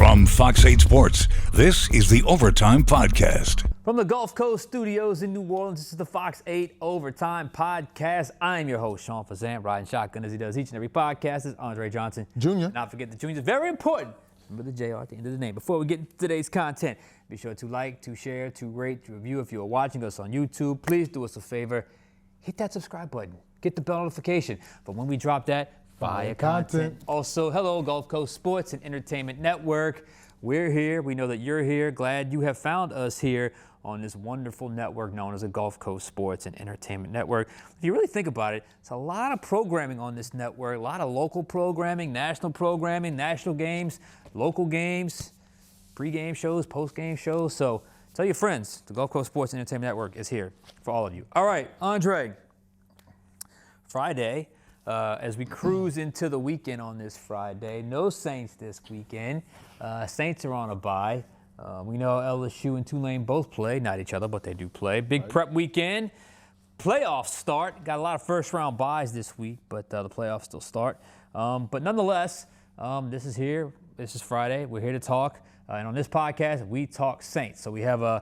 From Fox 8 Sports, this is the Overtime Podcast. From the Gulf Coast studios in New Orleans, this is the Fox 8 Overtime Podcast. I'm your host, Sean Fazende, riding shotgun as he does each and every podcast. Is Andre Johnson Jr. Not forget the Jr. is very important. Remember the JR at the end of the name. Before we get into today's content, be sure to like, to share, to rate, to review. If you are watching us on YouTube, please do us a favor. Hit that subscribe button. Get the bell notification for when we drop that fire content. Also, hello, Gulf Coast Sports and Entertainment Network. We're here. We know that you're here. Glad you have found us here on this wonderful network known as the Gulf Coast Sports and Entertainment Network. If you really think about it, it's a lot of programming on this network, a lot of local programming, national games, local games, pre-game shows, post-game shows. So tell your friends, the Gulf Coast Sports and Entertainment Network is here for all of you. All right, Andre, Friday, as we cruise into the weekend on this Friday, no Saints this weekend. Saints are on a bye. We know LSU and Tulane both play, not each other, but they do play. Big prep weekend. Playoffs start. Got a lot of first-round byes this week, but the playoffs still start. But nonetheless, this is here. This is Friday. We're here to talk. And on this podcast, we talk Saints. So we have a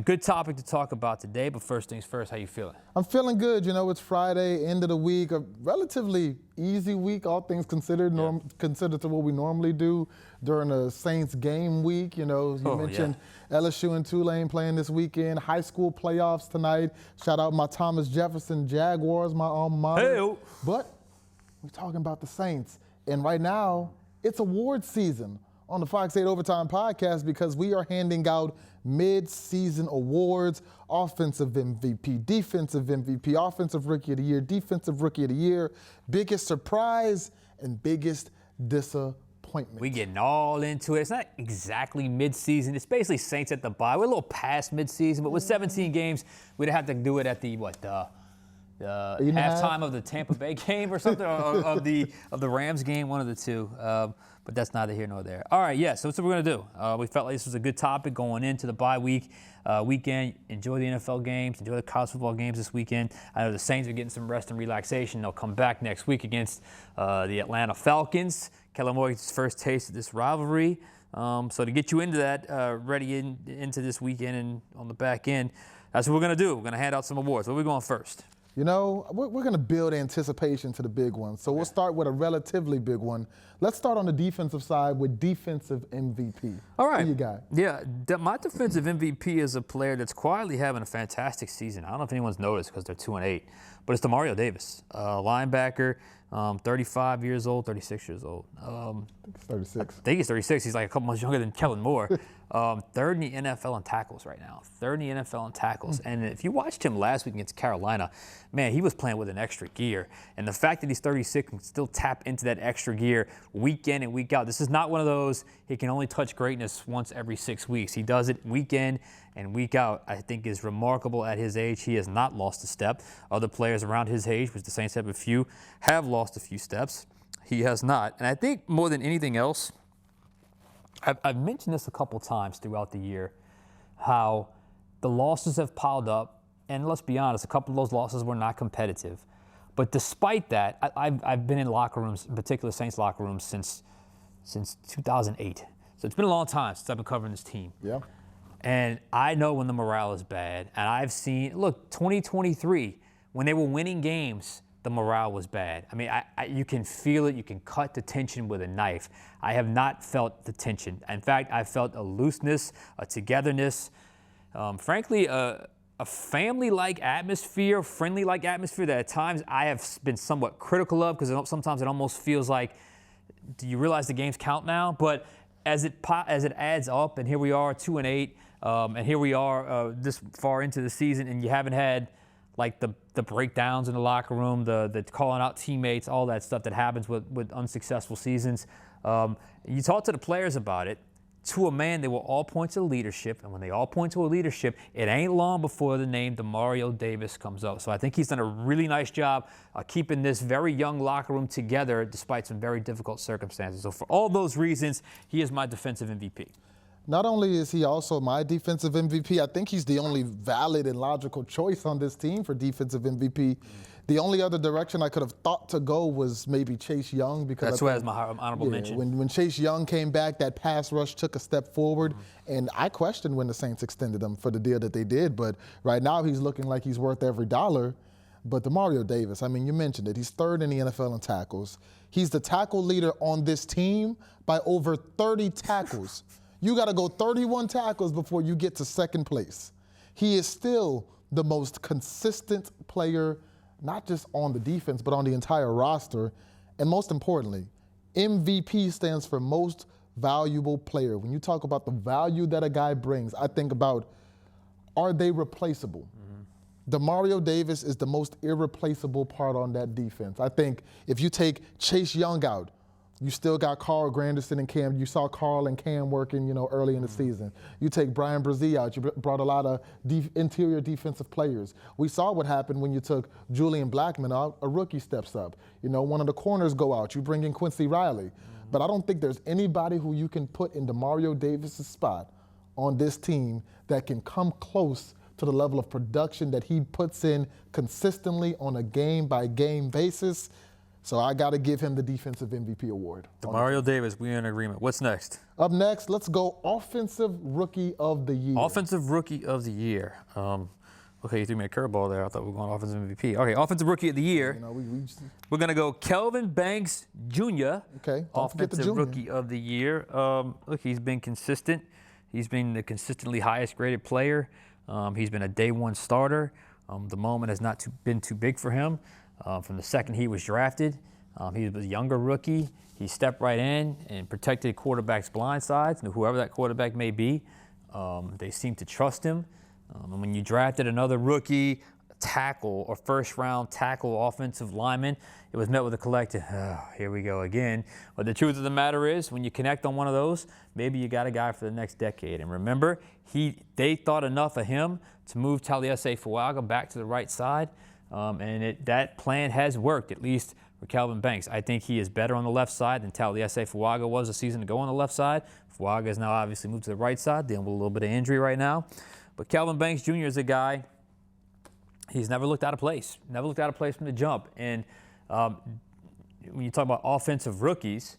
good topic to talk about today. But first things first, how you feeling? I'm feeling good. You know, it's Friday, end of the week, a relatively easy week, all things considered, considered to what we normally do during a Saints game week. You know, you mentioned LSU and Tulane playing this weekend, high school playoffs tonight. Shout out my Thomas Jefferson Jaguars, my alma mater. Hey-o. But we're talking about the Saints. And right now, it's awards season on the Fox 8 Overtime Podcast because we are handing out Midseason Awards, Offensive MVP, Defensive MVP, Offensive Rookie of the Year, Defensive Rookie of the Year, biggest surprise and biggest disappointment. We getting all into it. It's not exactly midseason. It's basically Saints at the bye. We're a little past midseason, but with 17 games, we'd have to do it at the halftime of the Tampa Bay game or something, or of the Rams game, one of the two. But that's neither here nor there. All right, so that's what we're going to do. We felt like this was a good topic going into the bye weekend. Enjoy the NFL games. Enjoy the college football games this weekend. I know the Saints are getting some rest and relaxation. They'll come back next week against the Atlanta Falcons. Kellen Moore gets his first taste of this rivalry. So to get you into that, ready into this weekend and on the back end, that's what we're going to do. We're going to hand out some awards. Where are we going first? You know, we're going to build anticipation to the big one. So we'll start with a relatively big one. Let's start on the defensive side with defensive MVP. All right. Who you got? Yeah, my defensive MVP is a player that's quietly having a fantastic season. I don't know if anyone's noticed because they're 2-8, but it's Demario Davis, linebacker, 35 years old, 36 years old. I think he's 36. I think he's 36. He's like a couple months younger than Kellen Moore. Third in the NFL in tackles right now. Third in the NFL in tackles. And if you watched him last week against Carolina, man, he was playing with an extra gear. And the fact that he's 36 can still tap into that extra gear week in and week out. This is not one of those he can only touch greatness once every 6 weeks. He does it week in and week out. I think is remarkable at his age. He has not lost a step. Other players around his age, which the Saints have a few, have lost a few steps. He has not. And I think more than anything else, I've mentioned this a couple times throughout the year, how the losses have piled up, and let's be honest, a couple of those losses were not competitive. But despite that, I've been in locker rooms, in particular Saints locker rooms, since 2008. So it's been a long time since I've been covering this team. Yeah. And I know when the morale is bad, and I've seen, look, 2023, when they were winning games, the morale was bad. I mean, you can feel it. You can cut the tension with a knife. I have not felt the tension. In fact, I felt a looseness, a togetherness, frankly, a family-like atmosphere, friendly-like atmosphere that at times I have been somewhat critical of because sometimes it almost feels like, do you realize the games count now? But as it adds up, and here we are 2-8, and here we are this far into the season, and you haven't had like the breakdowns in the locker room, the calling out teammates, all that stuff that happens with unsuccessful seasons. You talk to the players about it. To a man, they will all point to leadership, and when they all point to a leadership, it ain't long before the name Demario Davis comes up. So I think he's done a really nice job keeping this very young locker room together despite some very difficult circumstances. So for all those reasons, he is my defensive MVP. Not only is he also my defensive MVP, I think he's the only valid and logical choice on this team for defensive MVP The only other direction I could have thought to go was maybe Chase Young, because That's who has my honorable mention. When Chase Young came back, that pass rush took a step forward, and I questioned when the Saints extended him for the deal that they did. But right now, he's looking like he's worth every dollar. But Demario Davis, I mean, you mentioned it. He's third in the NFL in tackles. He's the tackle leader on this team by over 30 tackles. You got to go 31 tackles before you get to second place. He is still the most consistent player, not just on the defense, but on the entire roster. And most importantly, MVP stands for most valuable player. When you talk about the value that a guy brings, I think about, are they replaceable? Demario Davis is the most irreplaceable part on that defense. I think if you take Chase Young out, you still got Carl Granderson and Cam. You saw Carl and Cam working, early in the season. You take Brian Brzee out, you brought a lot of interior defensive players. We saw what happened when you took Julian Blackmon out, a rookie steps up. One of the corners go out, you bring in Quincy Riley. But I don't think there's anybody who you can put in Demario Davis' spot on this team that can come close to the level of production that he puts in consistently on a game-by-game basis. So I got to give him the Defensive MVP award. Demario Davis, we're in agreement. What's next? Up next, let's go Offensive Rookie of the Year. Offensive Rookie of the Year. Okay, you threw me a curveball there. I thought we were going Offensive MVP. Okay, Offensive Rookie of the Year. We're going to go Kelvin Banks Jr. Okay, don't forget the Offensive junior. Rookie of the Year. Look, he's been consistent. He's been the consistently highest graded player. He's been a day one starter. The moment has not been too big for him. From the second he was drafted, he was a younger rookie. He stepped right in and protected quarterbacks' blind sides, and whoever that quarterback may be, they seem to trust him. And when you drafted another rookie tackle or first-round tackle offensive lineman, it was met with a collective, oh, here we go again. But the truth of the matter is, when you connect on one of those, maybe you got a guy for the next decade. And remember, they thought enough of him to move Taliesin Fuaga back to the right side, and that plan has worked, at least for Kelvin Banks. I think he is better on the left side than Taliesin Fuaga was a season ago on the left side. Fuaga has now obviously moved to the right side, dealing with a little bit of injury right now. But Kelvin Banks Jr. is a guy, he's never looked out of place, from the jump. And when you talk about offensive rookies,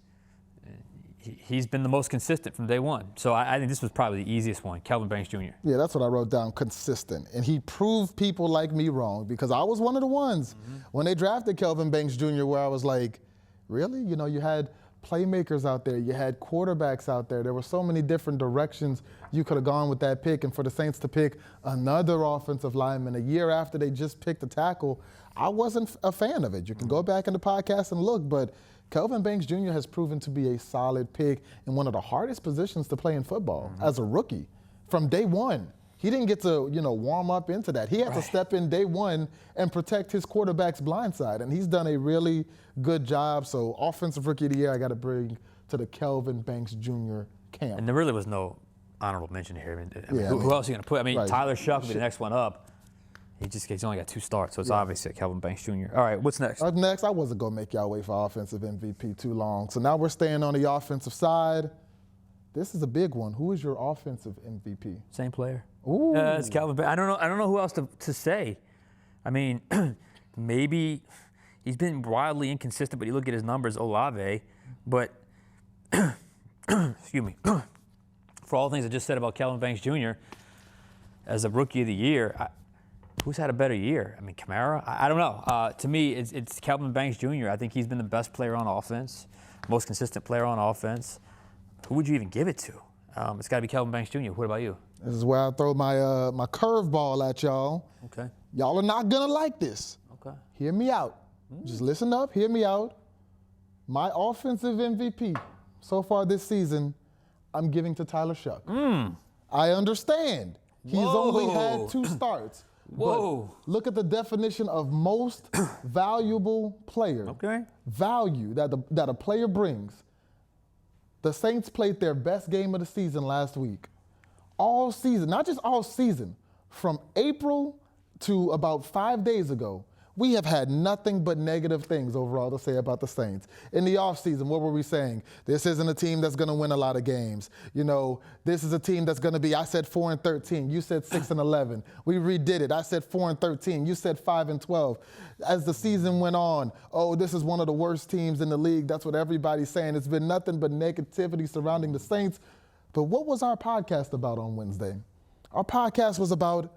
he's been the most consistent from day one. So I think this was probably the easiest one, Kelvin Banks Jr. Yeah, that's what I wrote down, consistent. And he proved people like me wrong, because I was one of the ones when they drafted Kelvin Banks Jr. where I was like, really? You had playmakers out there, you had quarterbacks out there. There were so many different directions you could have gone with that pick. And for the Saints to pick another offensive lineman a year after they just picked a tackle, I wasn't a fan of it. You can go back in the podcast and look, but Kelvin Banks Jr. has proven to be a solid pick in one of the hardest positions to play in football as a rookie from day one. He didn't get to, warm up into that. He had to step in day one and protect his quarterback's blind side, and he's done a really good job. So Offensive Rookie of the Year, I got to bring to the Kelvin Banks Jr. camp. And there really was no honorable mention here. Who else are you going to put? Right. Tyler Shuck will be the next one up. He's only got 2 starts, so it's obviously Kelvin Banks Jr. All right, what's next? Up next, I wasn't going to make y'all wait for Offensive MVP too long. So now we're staying on the offensive side. This is a big one. Who is your offensive MVP? Same player. Ooh. It's Kelvin Banks. I don't know who else to say. I mean, maybe he's been wildly inconsistent, but you look at his numbers, Olave. But, excuse me, for all the things I just said about Kelvin Banks Jr., as a Rookie of the Year, who's had a better year? I mean, Kamara? I don't know. To me, it's Kelvin Banks Jr. I think he's been the best player on offense, most consistent player on offense. Who would you even give it to? It's got to be Kelvin Banks Jr. What about you? This is where I throw my my curveball at y'all. Okay. Y'all are not going to like this. Okay. Hear me out. Just listen up. Hear me out. My offensive MVP so far this season, I'm giving to Tyler Shuck. I understand. He's only had 2 starts. Whoa. But look at the definition of most valuable player. Okay. Value that a player brings. The Saints played their best game of the season last week. All season, not just all season, from April to about 5 days ago, We have had nothing but negative things overall to say about the Saints. In the offseason, what were we saying? This isn't a team that's going to win a lot of games. You know, this is a team that's going to be, I said 4-13. You said 6-11. We redid it. I said 4-13. You said 5-12. As the season went on, oh, this is one of the worst teams in the league. That's what everybody's saying. It's been nothing but negativity surrounding the Saints. But what was our podcast about on Wednesday? Our podcast was about,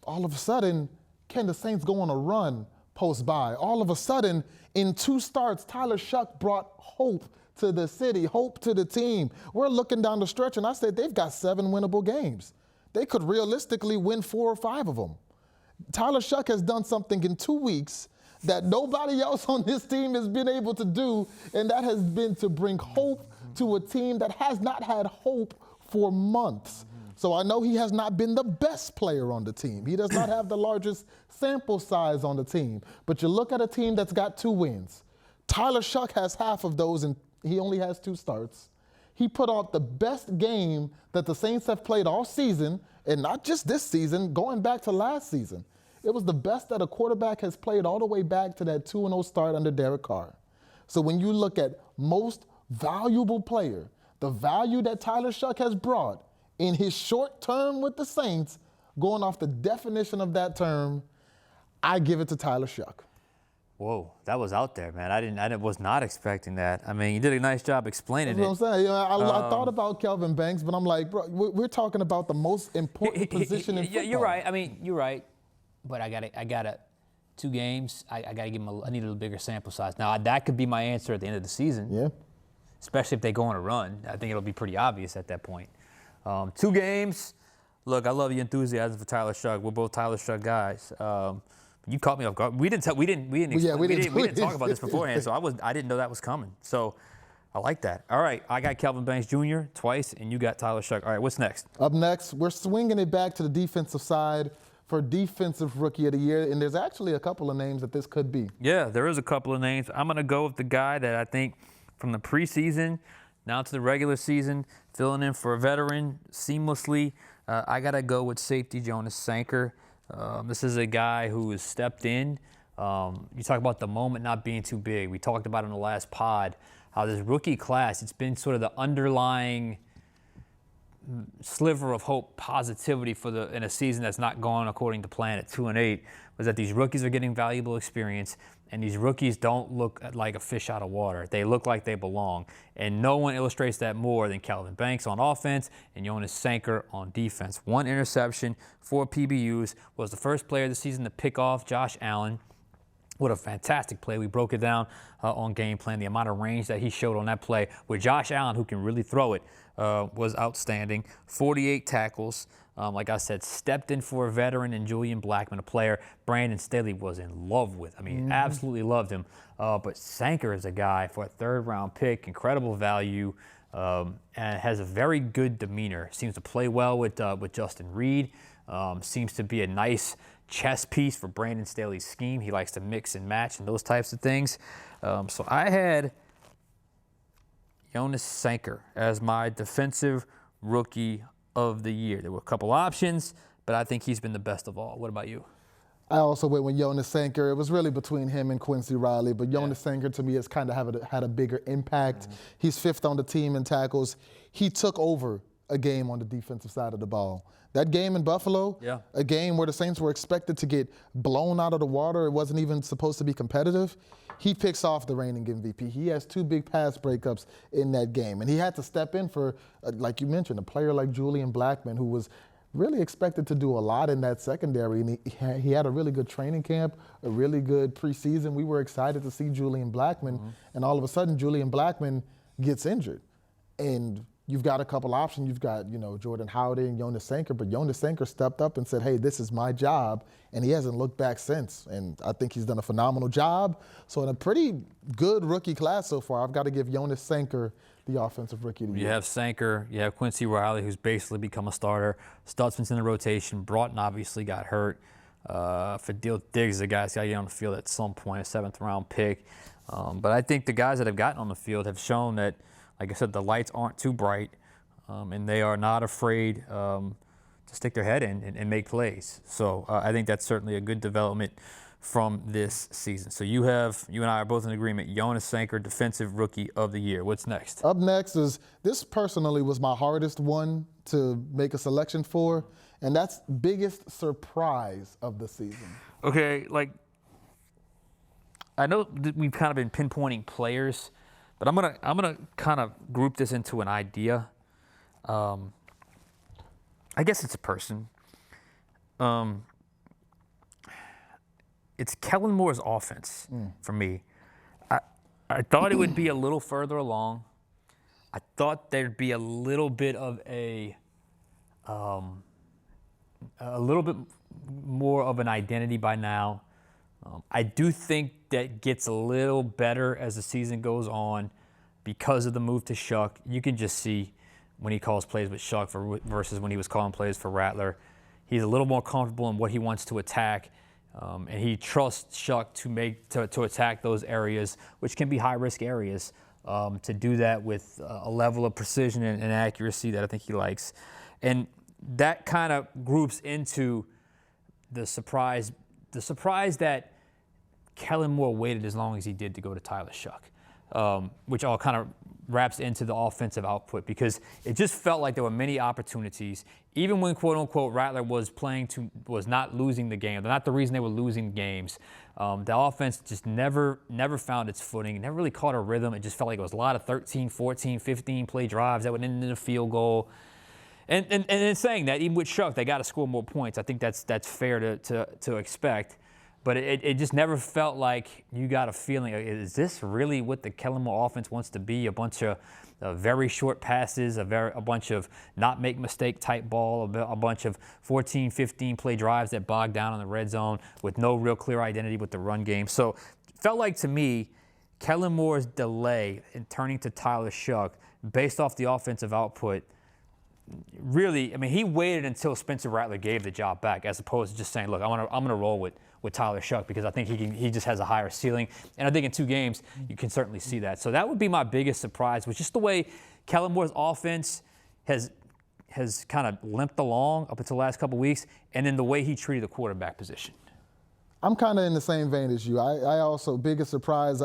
all of a sudden, can the Saints go on a run post-bye? All of a sudden, in 2 starts, Tyler Shuck brought hope to the city, hope to the team. We're looking down the stretch, and I said they've got 7 winnable games. They could realistically win 4 or 5 of them. Tyler Shuck has done something in 2 weeks that nobody else on this team has been able to do, and that has been to bring hope to a team that has not had hope for months. So I know he has not been the best player on the team. He does not have the largest sample size on the team. But you look at a team that's got 2 wins. Tyler Shuck has half of those, and he only has 2 starts. He put out the best game that the Saints have played all season, and not just this season, going back to last season. It was the best that a quarterback has played all the way back to that 2-0 start under Derek Carr. So when you look at most valuable player, the value that Tyler Shuck has brought, in his short term with the Saints, going off the definition of that term, I give it to Tyler Shuck. Whoa, that was out there, man. I was not expecting that. I mean, you did a nice job explaining it. That's what I'm saying. You know, I thought about Kelvin Banks, but I'm like, bro, we're talking about the most important position in football. You're right. I mean, you're right. But I gotta 2 games. I gotta give him I need a little bigger sample size. Now that could be my answer at the end of the season. Yeah. Especially if they go on a run. I think it'll be pretty obvious at that point. 2 games. Look, I love the enthusiasm for Tyler Shuck. We're both Tyler Shuck guys. You caught me off guard. We didn't talk about this beforehand, so I didn't know that was coming. So I like that. All right, I got Kelvin Banks Jr. twice, and you got Tyler Shuck. All right, what's next? Up next, we're swinging it back to the defensive side for Defensive Rookie of the Year, and there's actually a couple of names that this could be. Yeah, there is a couple of names. I'm going to go with the guy that I think from the preseason now to the regular season, filling in for a veteran seamlessly. I got to go with safety Jonas Sanker. This is a guy who has stepped in. You talk about the moment not being too big. We talked about in the last pod how this rookie class, it's been sort of the underlying sliver of hope, positivity in a season that's not gone according to plan at 2-8, was that these rookies are getting valuable experience, and these rookies don't look like a fish out of water. They look like they belong, and no one illustrates that more than Kelvin Banks on offense and Jonas Sanker on defense. 1 interception, 4 PBUs, was the first player this season to pick off Josh Allen. What a fantastic play. We broke it down on Game Plan. The amount of range that he showed on that play with Josh Allen, who can really throw it, was outstanding. 48 tackles. Like I said, stepped in for a veteran and Julian Blackman, a player Brandon Staley was in love with. I mean, absolutely loved him. But Sanker is a guy for a 3rd-round pick, incredible value, and has a very good demeanor. Seems to play well with Justin Reed. Seems to be a nice chess piece for Brandon Staley's scheme. He likes to mix and match and those types of things. So I had Jonas Sanker as my Defensive Rookie of the Year. There were a couple options, but I think he's been the best of all. What about you? I also went with Jonas Sanker. It was really between him and Quincy Riley, but Jonas Sanker to me has kind of had a bigger impact. He's 5th on the team in tackles. He took over a game on the defensive side of the ball. That game in Buffalo, a game where the Saints were expected to get blown out of the water, it wasn't even supposed to be competitive, he picks off the reigning MVP. He has 2 big pass breakups in that game, and he had to step in for, like you mentioned, a player like Julian Blackman, who was really expected to do a lot in that secondary, and he had a really good training camp, a really good preseason. We were excited to see Julian Blackman, and all of a sudden Julian Blackman gets injured. And you've got a couple options. You've got, Jordan Howdy and Jonas Sanker, but Jonas Sanker stepped up and said, hey, this is my job, and he hasn't looked back since. And I think he's done a phenomenal job. So in a pretty good rookie class so far, I've got to give Jonas Sanker the Offensive Rookie of the Year. You have Sanker, you have Quincy Riley, who's basically become a starter. Stutzman's in the rotation. Broughton obviously got hurt. Fadil Diggs is a guy that's got to get on the field at some point, a 7th-round pick. But I think the guys that have gotten on the field have shown that, like I said, the lights aren't too bright, and they are not afraid to stick their head in and make plays. So I think that's certainly a good development from this season. So you and I are both in agreement. Jonas Sanker, Defensive Rookie of the Year. What's next? Up next is, this personally was my hardest one to make a selection for, and that's biggest surprise of the season. Okay, I know that we've kind of been pinpointing players, but I'm gonna kind of group this into an idea. I guess it's a person. It's Kellen Moore's offense for me. I thought it would be a little further along. I thought there'd be a little bit of a little bit more of an identity by now. I do think that gets a little better as the season goes on because of the move to Shuck. You can just see when he calls plays with Shuck versus when he was calling plays for Rattler. He's a little more comfortable in what he wants to attack, and he trusts Shuck to attack those areas, which can be high-risk areas, to do that with a level of precision and accuracy that I think he likes. And that kind of groups into the surprise that Kellen Moore waited as long as he did to go to Tyler Shuck, which all kind of wraps into the offensive output, because it just felt like there were many opportunities, even when quote-unquote Rattler was not losing the game. They're not the reason they were losing games. The offense just never found its footing, never really caught a rhythm. It just felt like it was a lot of 13, 14, 15 play drives that would end in a field goal. And in saying that, even with Shuck, they got to score more points. I think that's fair to expect. But it just never felt like you got a feeling, is this really what the Kellen Moore offense wants to be? A bunch of very short passes, a bunch of not make mistake type ball, a bunch of 14, 15 play drives that bog down in the red zone with no real clear identity with the run game. So it felt like to me, Kellen Moore's delay in turning to Tyler Shuck based off the offensive output, really, I mean, he waited until Spencer Rattler gave the job back, as opposed to just saying, look, I'm gonna roll with Tyler Shuck because I think he just has a higher ceiling. And I think in 2 games, you can certainly see that. So that would be my biggest surprise, was just the way Kellen Moore's offense has kind of limped along up until the last couple of weeks, and then the way he treated the quarterback position. I'm kind of in the same vein as you. I also, biggest surprise,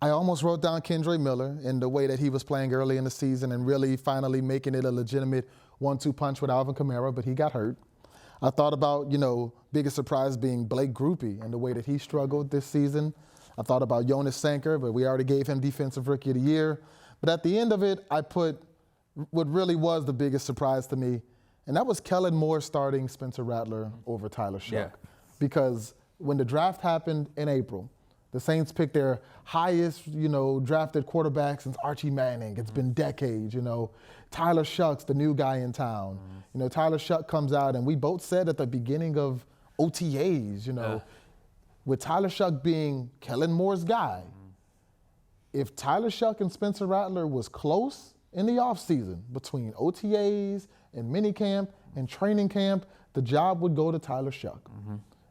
I almost wrote down Kendre Miller in the way that he was playing early in the season and really finally making it a legitimate 1-2 punch with Alvin Kamara, but he got hurt. I thought about, biggest surprise being Blake Grupe and the way that he struggled this season. I thought about Jonas Sanker, but we already gave him Defensive Rookie of the Year. But at the end of it, I put what really was the biggest surprise to me, and that was Kellen Moore starting Spencer Rattler over Tyler Shuck. Yeah. Because when the draft happened in April, the Saints picked their highest, drafted quarterback since Archie Manning. It's been decades, Tyler Shuck's the new guy in town. Tyler Shuck comes out, and we both said at the beginning of OTAs, with Tyler Shuck being Kellen Moore's guy, if Tyler Shuck and Spencer Rattler was close in the offseason between OTAs and minicamp and training camp, the job would go to Tyler Shuck.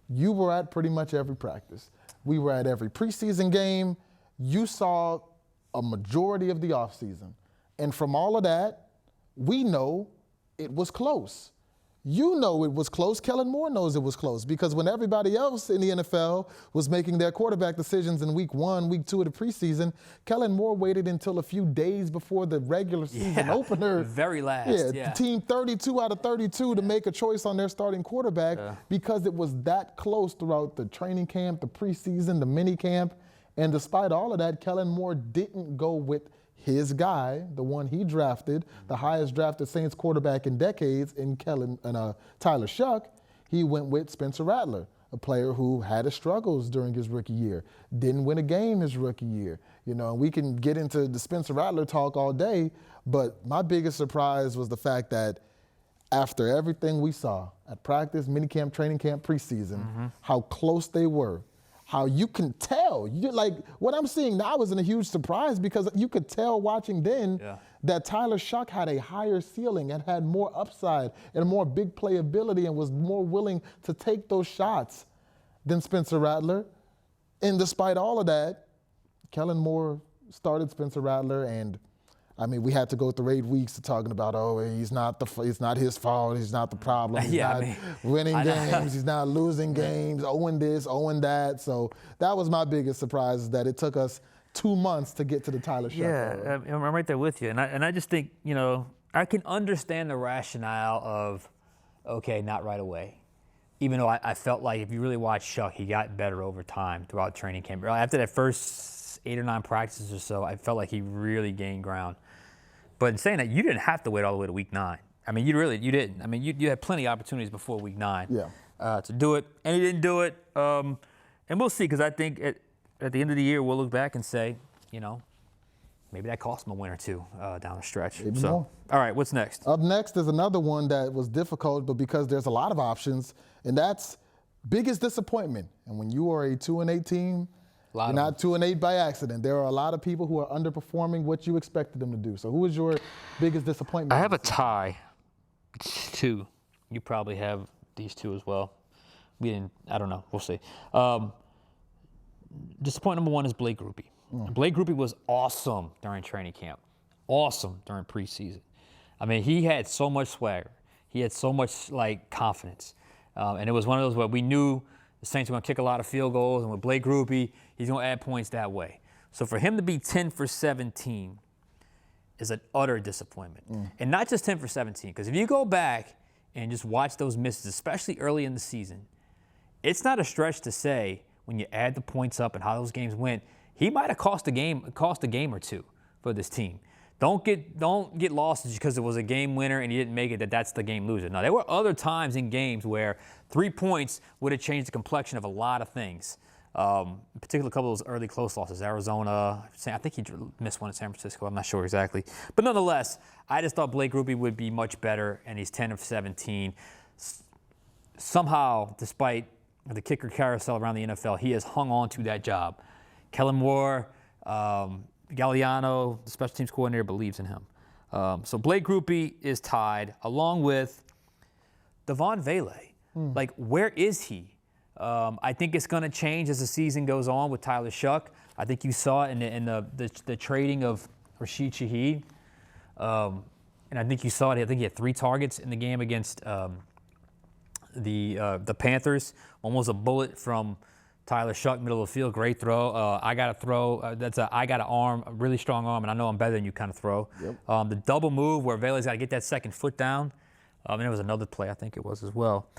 You were at pretty much every practice. We were at every preseason game. You saw a majority of the offseason. And from all of that, we know it was close. You know it was close. Kellen Moore knows it was close, because when everybody else in the NFL was making their quarterback decisions in week 1, week 2 of the preseason, Kellen Moore waited until a few days before the regular season opener. Very last. The team 32 out of 32 to make a choice on their starting quarterback because it was that close throughout the training camp, the preseason, the mini camp. And despite all of that, Kellen Moore didn't go with his guy, the one he drafted, the highest drafted Saints quarterback in decades, in Tyler Shuck. He went with Spencer Rattler, a player who had his struggles during his rookie year, didn't win a game his rookie year. And we can get into the Spencer Rattler talk all day, but my biggest surprise was the fact that after everything we saw at practice, minicamp, training camp, preseason, how close they were, how you can tell. What I'm seeing now isn't a huge surprise, because you could tell watching then that Tyler Shuck had a higher ceiling and had more upside and more big playability and was more willing to take those shots than Spencer Rattler. And despite all of that, Kellen Moore started Spencer Rattler, and I mean, we had to go through 8 weeks to talking about, it's not his fault, he's not the problem, he's not winning games, he's not losing games, owing this, owing that. So that was my biggest surprise, is that it took us 2 months to get to the Tyler Shuck era. I'm right there with you. And I just think, I can understand the rationale of, okay, not right away. Even though I felt like if you really watch Shuck, he got better over time throughout training camp. After that first 8 or 9 practices or so, I felt like he really gained ground. But in saying that, you didn't have to wait all the way to week 9. I mean, you didn't. I mean, you had plenty of opportunities before week 9 to do it, and he didn't do it. And we'll see, because I think at the end of the year, we'll look back and say, maybe that cost him a win or 2 down the stretch. Maybe more. All right, what's next? Up next is another one that was difficult, but because there's a lot of options, and that's biggest disappointment. And when you are a 2-8 team, you're not 2-8 by accident. There are a lot of people who are underperforming what you expected them to do. So who is your biggest disappointment? I have a tie. It's 2. You probably have these 2 as well. I don't know. We'll see. Disappointment number 1 is Blake Grupe. Blake Grupe was awesome during training camp. Awesome during preseason. I mean, he had so much swagger. He had so much confidence. And it was one of those where we knew the Saints were going to kick a lot of field goals, and with Blake Grupe, he's going to add points that way. So for him to be 10 for 17 is an utter disappointment. And not just 10 for 17, because if you go back and just watch those misses, especially early in the season, it's not a stretch to say, when you add the points up and how those games went, he might have cost a game or 2 for this team. Don't get lost just because it was a game winner and he didn't make it, that's the game loser. No, there were other times in games where 3 points would have changed the complexion of a lot of things. In particular, a couple of those early close losses. Arizona, I think he missed one in San Francisco. I'm not sure exactly. But nonetheless, I just thought Blake Grupe would be much better, and he's 10 of 17. Somehow, despite the kicker carousel around the NFL, he has hung on to that job. Kellen Moore, Galliano, the special teams coordinator, believes in him. So Blake Grupe is tied, along with Devon Vele. Where is he? I think it's going to change as the season goes on with Tyler Shuck. I think you saw it in the trading of Rashid Shaheed. And I think you saw it. I think he had 3 targets in the game against the Panthers. One was a bullet from Tyler Shuck, middle of the field, great throw. I got a throw. I got an arm, a really strong arm, and I know I'm better than you kind of throw. Yep. The double move where Vele's got to get that second foot down. And there was another play, I think it was as well.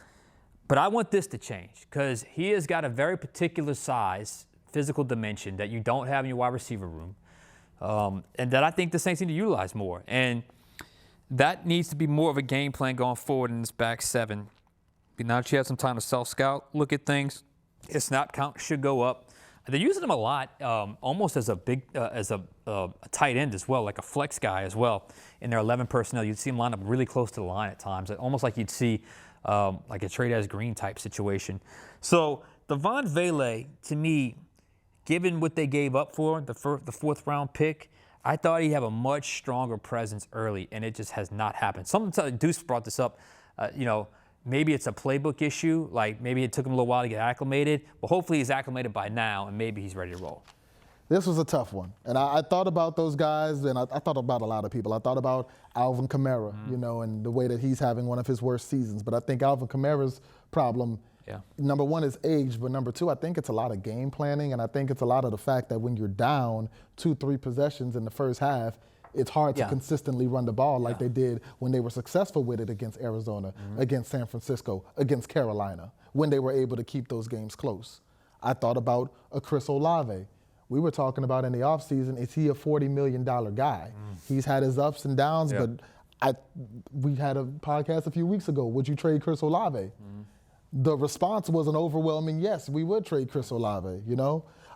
But I want this to change, because he has got a very particular size, physical dimension that you don't have in your wide receiver room, and that I think the Saints need to utilize more. And that needs to be more of a game plan going forward in this back 7. Now that you have some time to self-scout, look at things, his snap count should go up. They're using him a lot, almost as a tight end as well, like a flex guy as well. In their 11 personnel, you'd see him line up really close to the line at times, almost like you'd see like a Trey Green type situation. So Devon Vele, to me, given what they gave up for the 4th round pick, I thought he'd have a much stronger presence early, and it just has not happened. Deuce brought this up, maybe it's a playbook issue, like maybe it took him a little while to get acclimated, but hopefully he's acclimated by now and maybe he's ready to roll. This was a tough one. And I thought about those guys, and I thought about a lot of people. I thought about Alvin Kamara, and the way that he's having one of his worst seasons. But I think Alvin Kamara's problem, number 1 is age, but number 2, I think it's a lot of game planning, and I think it's a lot of the fact that when you're down 2-3 possessions in the first half, it's hard to consistently run the ball like they did when they were successful with it against Arizona, against San Francisco, against Carolina, when they were able to keep those games close. I thought about a Chris Olave. We were talking about in the offseason, is he a $40 million guy? He's had his ups and downs, but we had a podcast a few weeks ago. Would you trade Chris Olave? The response was an overwhelming yes, we would trade Chris Olave,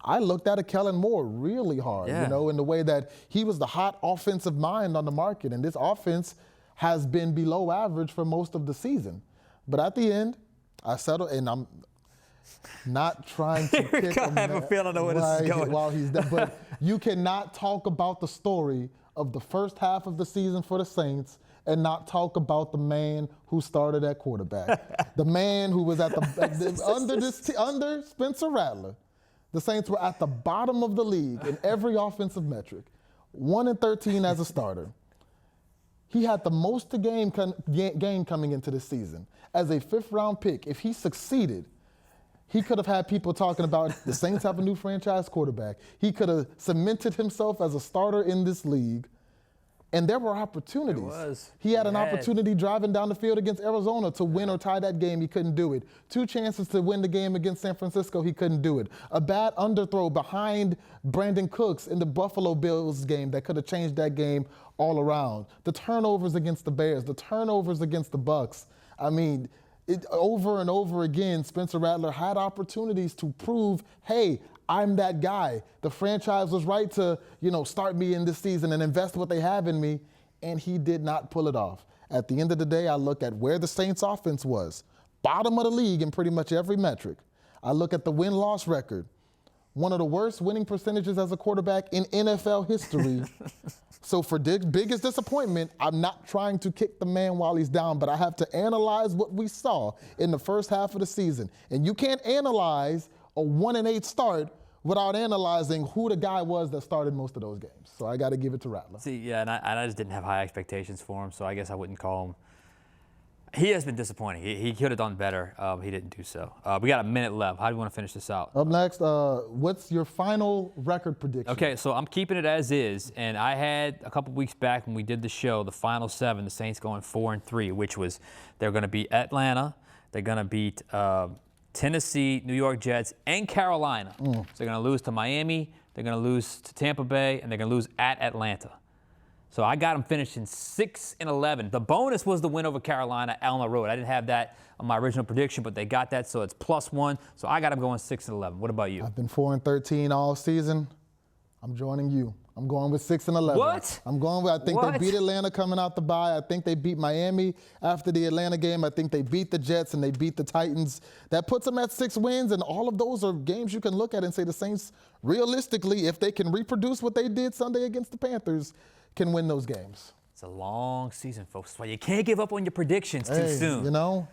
I looked at a Kellen Moore really hard, in the way that he was the hot offensive mind on the market, and this offense has been below average for most of the season. But at the end, I settled, and I'm not trying to pick him. I have a feeling I know where this is going. While he's done. But you cannot talk about the story of the first half of the season for the Saints and not talk about the man who started at quarterback. The man who was under Spencer Rattler. The Saints were at the bottom of the league in every offensive metric. 1-13 as a starter. He had the most to gain coming into this season. As a 5th-round pick, if he succeeded, he could have had people talking about the Saints have a new franchise quarterback. He could have cemented himself as a starter in this league. And there were opportunities. He had an opportunity driving down the field against Arizona to win or tie that game. He couldn't do it. 2 chances to win the game against San Francisco. He couldn't do it. A bad underthrow behind Brandon Cooks in the Buffalo Bills game that could have changed that game all around. The turnovers against the Bears, the turnovers against the Bucks. I mean, over and over again, Spencer Rattler had opportunities to prove, hey, I'm that guy. The franchise was right to, start me in this season and invest what they have in me, and he did not pull it off. At the end of the day, I look at where the Saints offense was, bottom of the league in pretty much every metric. I look at the win-loss record, one of the worst winning percentages as a quarterback in NFL history. So for biggest disappointment, I'm not trying to kick the man while he's down, but I have to analyze what we saw in the first half of the season. And you can't analyze a 1-8 start without analyzing who the guy was that started most of those games. So I got to give it to Rattler. See, yeah, and I just didn't have high expectations for him, so I guess I wouldn't call him. He has been disappointing. He could have done better. He didn't do so. We got a minute left. How do you want to finish this out? Up next, what's your final record prediction? Okay, so I'm keeping it as is, and I had a couple weeks back when we did the show, the final 7, the Saints going 4-3, which was they're going to beat Atlanta, they're going to beat Tennessee, New York Jets, and Carolina. So they're going to lose to Miami, they're going to lose to Tampa Bay, and they're going to lose at Atlanta. So I got them finishing 6-11. The bonus was the win over Carolina, Alma Road. I didn't have that on my original prediction, but they got that, so it's +1. So I got them going 6-11. What about you? I've been 4-13 all season. I'm joining you. I'm going with 6-11. What? I'm going with, I think they beat Atlanta coming out the bye. I think they beat Miami after the Atlanta game. I think they beat the Jets and they beat the Titans. That puts them at 6 wins, and all of those are games you can look at and say the Saints, realistically, if they can reproduce what they did Sunday against the Panthers, can win those games. It's a long season, folks. That's why you can't give up on your predictions too soon.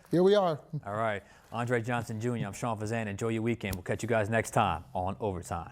Here we are. All right. Andre Johnson Jr., I'm Sean Fazende. Enjoy your weekend. We'll catch you guys next time on Overtime.